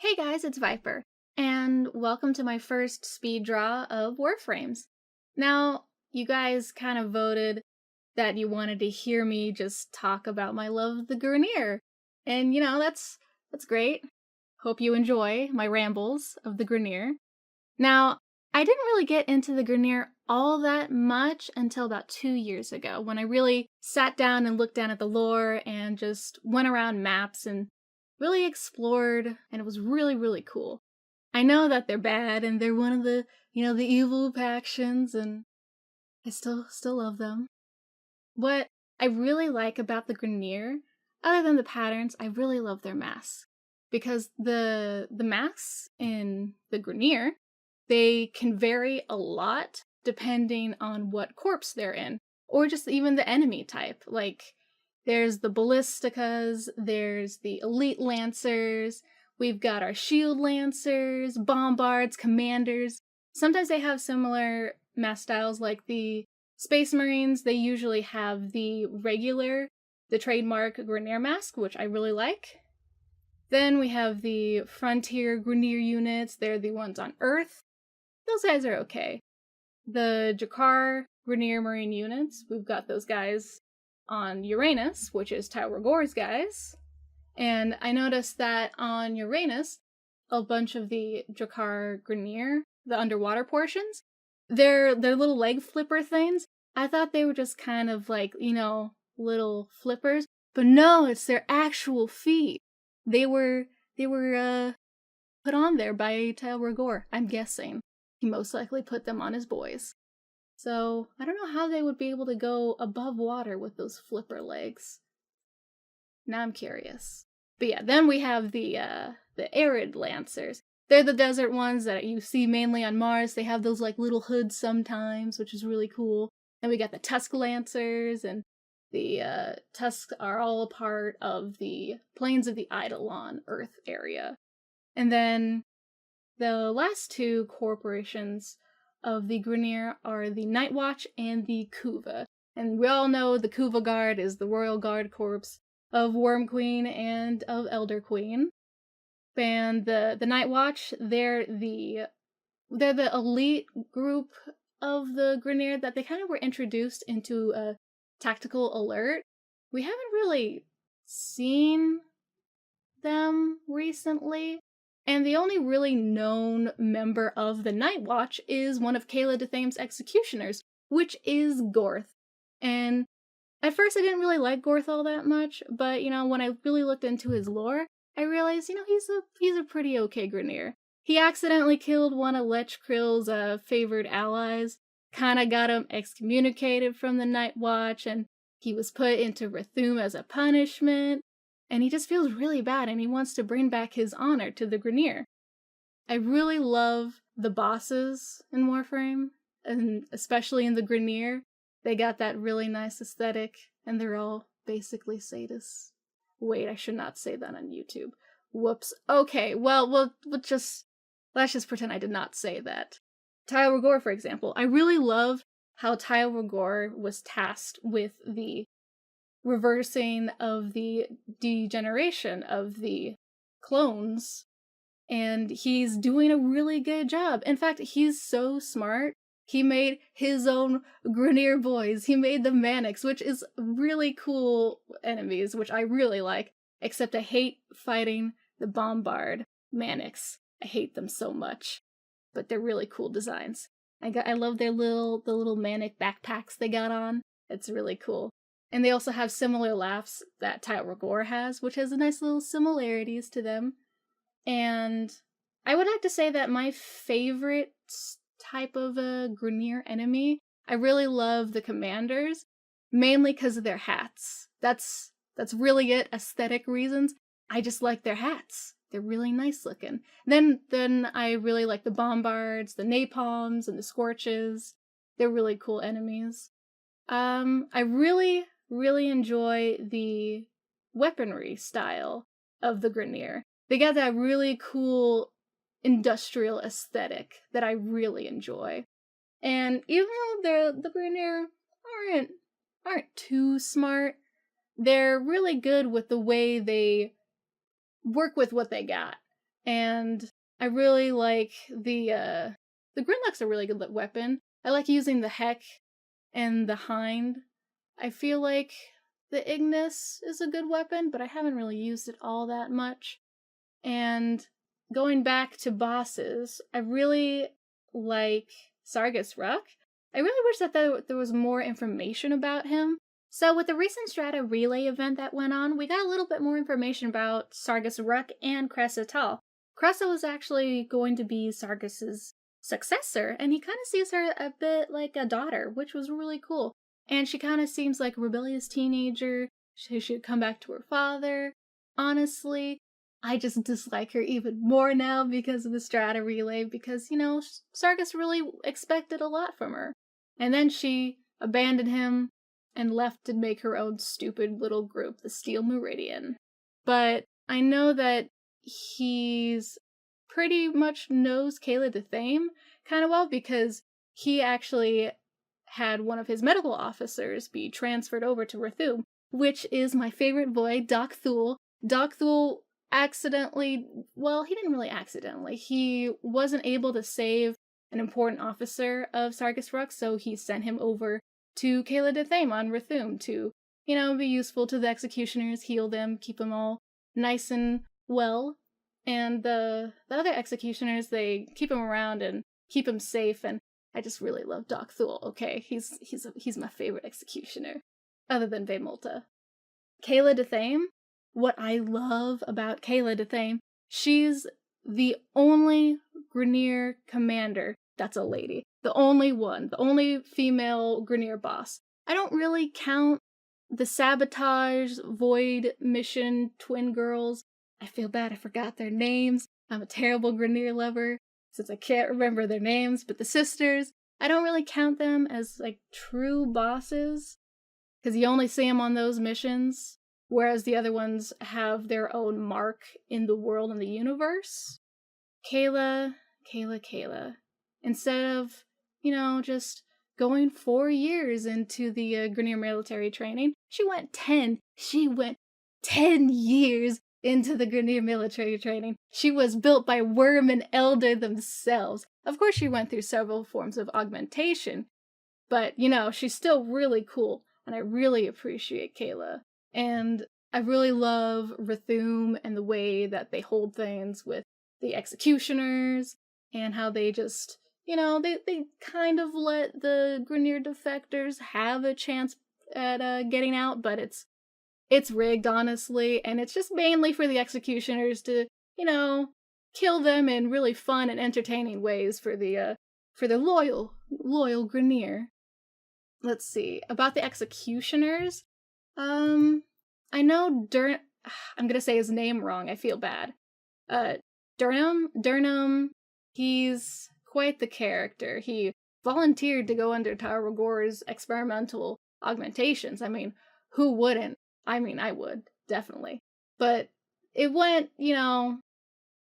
Hey guys, it's Viper, and welcome to my first speed draw of Warframes. Now, you guys kind of voted that you wanted to hear me just talk about my love of the Grineer. And that's great. Hope you enjoy my rambles of the Grineer. Now, I didn't really get into the Grineer all that much until about 2 years ago, when I really sat down and looked down at the lore and just went around maps and really explored, and it was really, really cool. I know that they're bad and they're one of the evil factions, and I still love them. What I really like about the Grineer, other than the patterns, I really love their masks. Because the masks in the Grineer, they can vary a lot depending on what corpse they're in, or just even the enemy type. Like, there's the Ballisticas, there's the Elite Lancers, we've got our Shield Lancers, Bombards, Commanders. Sometimes they have similar mask styles, like the Space Marines. They usually have the trademark Grineer mask, which I really like. Then we have the Frontier Grineer units. They're the ones on Earth. Those guys are okay. The Jakar Grineer Marine units, we've got those guys on Uranus, which is Tyler Gore's guys. And I noticed that on Uranus, a bunch of the Jakar Grineer, the underwater portions, their little leg flipper things, I thought they were just kind of like, little flippers. But no, it's their actual feet. They were put on there by Tyler Gore, I'm guessing. He most likely put them on his boys. So, I don't know how they would be able to go above water with those flipper legs. Now I'm curious. But yeah, then we have the Arid Lancers. They're the desert ones that you see mainly on Mars. They have those like little hoods sometimes, which is really cool. Then we got the Tusk Lancers, and the Tusks are all a part of the Plains of the Eidolon Earth area. And then the last two corporations of the Grineer are the Night Watch and the Kuva. And we all know the Kuva Guard is the Royal Guard Corps of Worm Queen and of Elder Queen. And the Night Watch, they're the elite group of the Grineer that they kind of were introduced into a tactical alert. We haven't really seen them recently. And the only really known member of the Night Watch is one of Kayla Dethame's executioners, which is Gorth. And at first I didn't really like Gorth all that much, but when I really looked into his lore, I realized, he's a pretty okay Grineer. He accidentally killed one of Lech Krill's favored allies, kinda got him excommunicated from the Night Watch, and he was put into Rathum as a punishment. And he just feels really bad, and he wants to bring back his honor to the Grineer. I really love the bosses in Warframe, and especially in the Grineer. They got that really nice aesthetic, and they're all basically sadists. Wait, I should not say that on YouTube. Whoops. Okay, well, let's just pretend I did not say that. Tyler Gore, for example. I really love how Tyler Gore was tasked with the reversing of the degeneration of the clones, and he's doing a really good job. In fact, he's so smart, he made his own Grineer boys. He made the Manics, which is really cool enemies, which I really like, except I hate fighting the Bombard Manics. I hate them so much, but they're really cool designs. I love the little Manic backpacks they got on. It's really cool. And they also have similar laughs that Tyler Gore has, which has a nice little similarities to them. And I would have to say that my favorite type of a Grineer enemy, I really love the Commanders, mainly because of their hats. That's really it, aesthetic reasons. I just like their hats. They're really nice looking. Then I really like the Bombards, the Napalms, and the Scorches. They're really cool enemies. I really enjoy the weaponry style of the Grineer. They got that really cool industrial aesthetic that I really enjoy. And even though the Grineer aren't too smart, they're really good with the way they work with what they got. And I really like the Grimlock's a really good weapon. I like using the Heck and the Hind. I feel like the Ignis is a good weapon, but I haven't really used it all that much. And going back to bosses, I really like Sargus Ruck. I really wish that there was more information about him. So with the recent Strata Relay event that went on, we got a little bit more information about Sargus Ruck and Cressa Tal. Cressa was actually going to be Sargus's successor, and he kind of sees her a bit like a daughter, which was really cool. And she kind of seems like a rebellious teenager. She should come back to her father. Honestly, I just dislike her even more now because of the Strata Relay, because, Sargus really expected a lot from her. And then she abandoned him and left to make her own stupid little group, the Steel Meridian. But I know that he's pretty much knows Kayla Dethame kind of well, because he actually had one of his medical officers be transferred over to Rathum, which is my favorite boy, Doc Thule. Doc Thule accidentally, well, he didn't really accidentally, he wasn't able to save an important officer of Sargus Ruck, so he sent him over to Kayla Dethame on Rathum to, be useful to the executioners, heal them, keep them all nice and well. And the other executioners, they keep him around and keep him safe, and I just really love Doc Thule, okay? He's my favorite executioner, other than Vemulta. Kayla Dethame, what I love about Kayla Dethame, she's the only Grineer commander that's a lady. The only one. The only female Grineer boss. I don't really count the Sabotage, Void, Mission, Twin Girls. I feel bad I forgot their names. I'm a terrible Grineer lover, since I can't remember their names, but the sisters, I don't really count them as, true bosses, because you only see them on those missions, whereas the other ones have their own mark in the world and the universe. Kayla. Instead of, just going 4 years into the Grineer military training, she went 10 years into the Grineer military training. She was built by Worm and Elder themselves. Of course, she went through several forms of augmentation, but, she's still really cool, and I really appreciate Kayla. And I really love Rathum and the way that they hold things with the executioners, and how they just, they kind of let the Grineer defectors have a chance at getting out, but it's rigged, honestly, and it's just mainly for the executioners to, kill them in really fun and entertaining ways for the loyal Grineer. Let's see, about the executioners, I know I'm gonna say his name wrong, I feel bad. Durnham, he's quite the character. He volunteered to go under Tara Gore's experimental augmentations. I mean, who wouldn't? I mean, I would, definitely. But it went,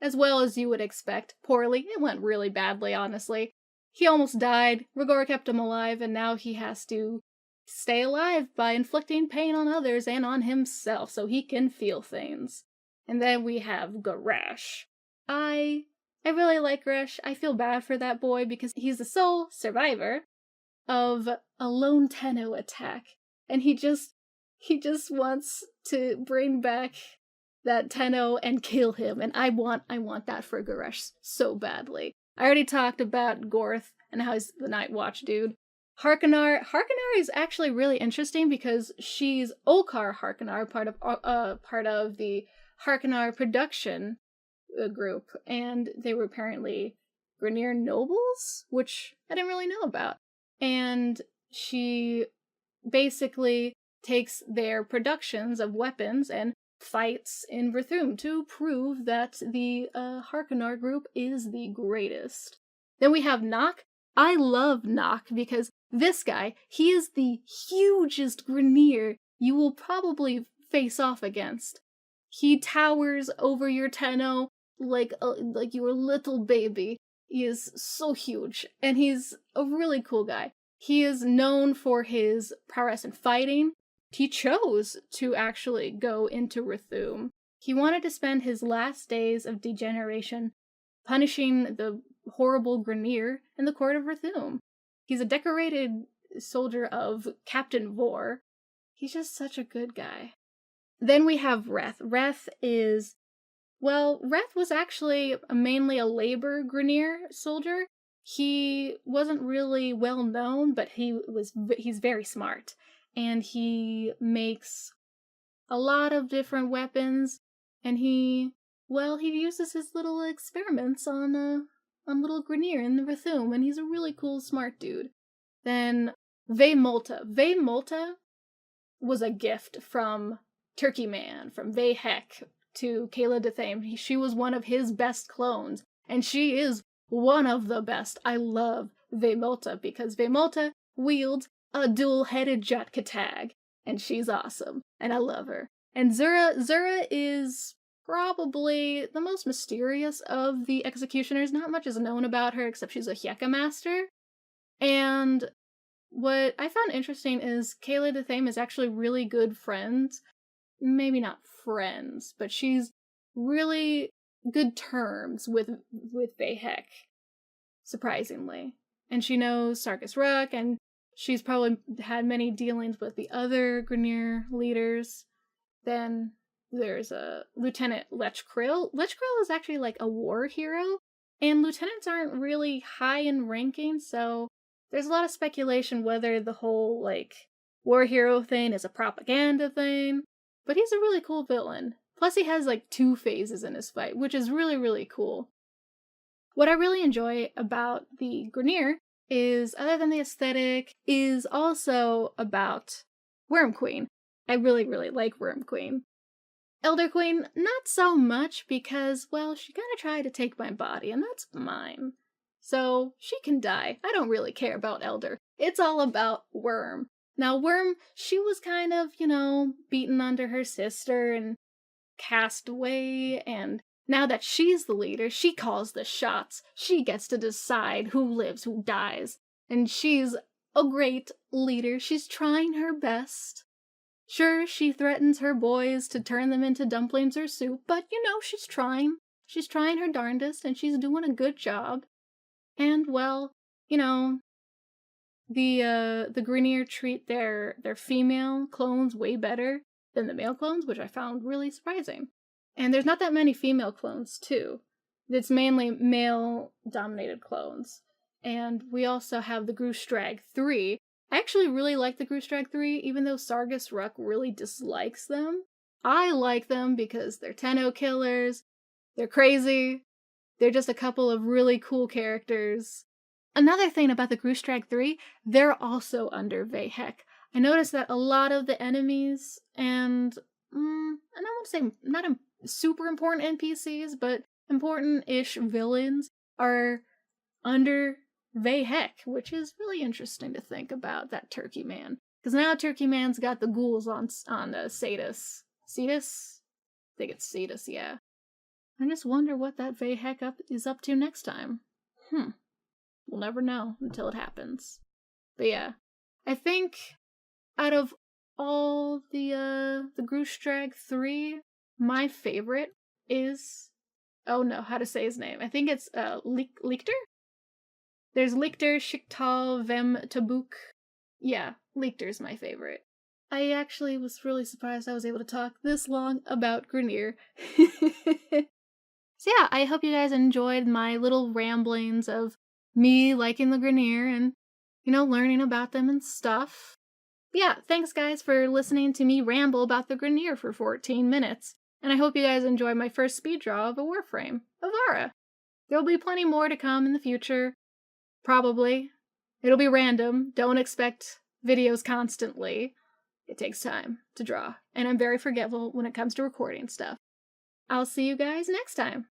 as well as you would expect. Poorly. It went really badly, honestly. He almost died. Rigor kept him alive, and now he has to stay alive by inflicting pain on others and on himself so he can feel things. And then we have Garash. I really like Garash. I feel bad for that boy because he's the sole survivor of a lone Tenno attack. And he just wants to bring back that Tenno and kill him. And I want that for Garash so badly. I already talked about Gorth and how he's the Night Watch dude. Harkonar is actually really interesting because she's Olkar Harkonar, part of the Harkonar production group, and they were apparently Grineer nobles, which I didn't really know about. And she basically takes their productions of weapons and fights in Rathum to prove that the Harkonar group is the greatest. Then we have Nock. I love Nock because this guy, he is the hugest Grineer you will probably face off against. He towers over your Tenno like your little baby. He is so huge, and he's a really cool guy. He is known for his prowess in fighting. He chose to actually go into Rathum. He wanted to spend his last days of degeneration punishing the horrible Grenier in the court of Rthum. He's a decorated soldier of Captain Vor. He's just such a good guy. Then we have Reth. Reth was actually mainly a labor Grenier soldier. He wasn't really well known, but he's very smart. And he makes a lot of different weapons, and he uses his little experiments on little Grenier in the Rthum, and he's a really cool, smart dude. Then Veimolta. Veimolta was a gift from Turkey Man, from Vehek to Kayla Dethame. She was one of his best clones, and she is one of the best. I love Veimolta because Veimolta wields a dual-headed Jutka tag, and she's awesome, and I love her. And Zura is probably the most mysterious of the executioners. Not much is known about her except she's a Hyeka master. And what I found interesting is Kayla Dethame is actually really good friends. Maybe not friends, but she's really good terms with Vehek, surprisingly. And she knows Sarkis Ruck, and she's probably had many dealings with the other Grenier leaders. Then there's a Lieutenant Lech Krill. Lech Krill is actually like a war hero, and lieutenants aren't really high in ranking, so there's a lot of speculation whether the whole, like, war hero thing is a propaganda thing. But he's a really cool villain. Plus he has, like, 2 phases in his fight, which is really, really cool. What I really enjoy about the Grenier is, other than the aesthetic, is also about Worm Queen. I really, really like Worm Queen. Elder Queen, not so much because, well, she kinda tried to take my body, and that's mine. So, she can die. I don't really care about Elder. It's all about Worm. Now, Worm, she was kind of, beaten under her sister and cast away, and now that she's the leader, she calls the shots. She gets to decide who lives, who dies. And she's a great leader. She's trying her best. Sure, she threatens her boys to turn them into dumplings or soup, but, she's trying. She's trying her darndest, and she's doing a good job. And, well, the Grenier treat their female clones way better than the male clones, which I found really surprising. And there's not that many female clones, too. It's mainly male-dominated clones. And we also have the Groostrag 3. I actually really like the Groostrag 3, even though Sarkis Ruck really dislikes them. I like them because they're Tenno killers, they're crazy, they're just a couple of really cool characters. Another thing about the Groostrag 3, they're also under Vehek. I noticed that a lot of the enemies and I don't want to say not super important NPCs, but important-ish villains are under Vehek, which is really interesting to think about, that Turkey Man. Because now Turkey Man's got the ghouls on Cetus. Cetus? I think it's Cetus, yeah. I just wonder what that Vehek is up to next time. We'll never know until it happens. But yeah, I think out of all the Groostrag 3, my favorite is, how to say his name? I think it's Lichter? There's Lichter, Shiktal, Vem, Tabuk. Yeah, Lichter's my favorite. I actually was really surprised I was able to talk this long about Grenier. So yeah, I hope you guys enjoyed my little ramblings of me liking the Grenier and, learning about them and stuff. But yeah, thanks guys for listening to me ramble about the Grenier for 14 minutes. And I hope you guys enjoyed my first speed draw of a Warframe, Ivara. There'll be plenty more to come in the future. Probably. It'll be random. Don't expect videos constantly. It takes time to draw. And I'm very forgetful when it comes to recording stuff. I'll see you guys next time.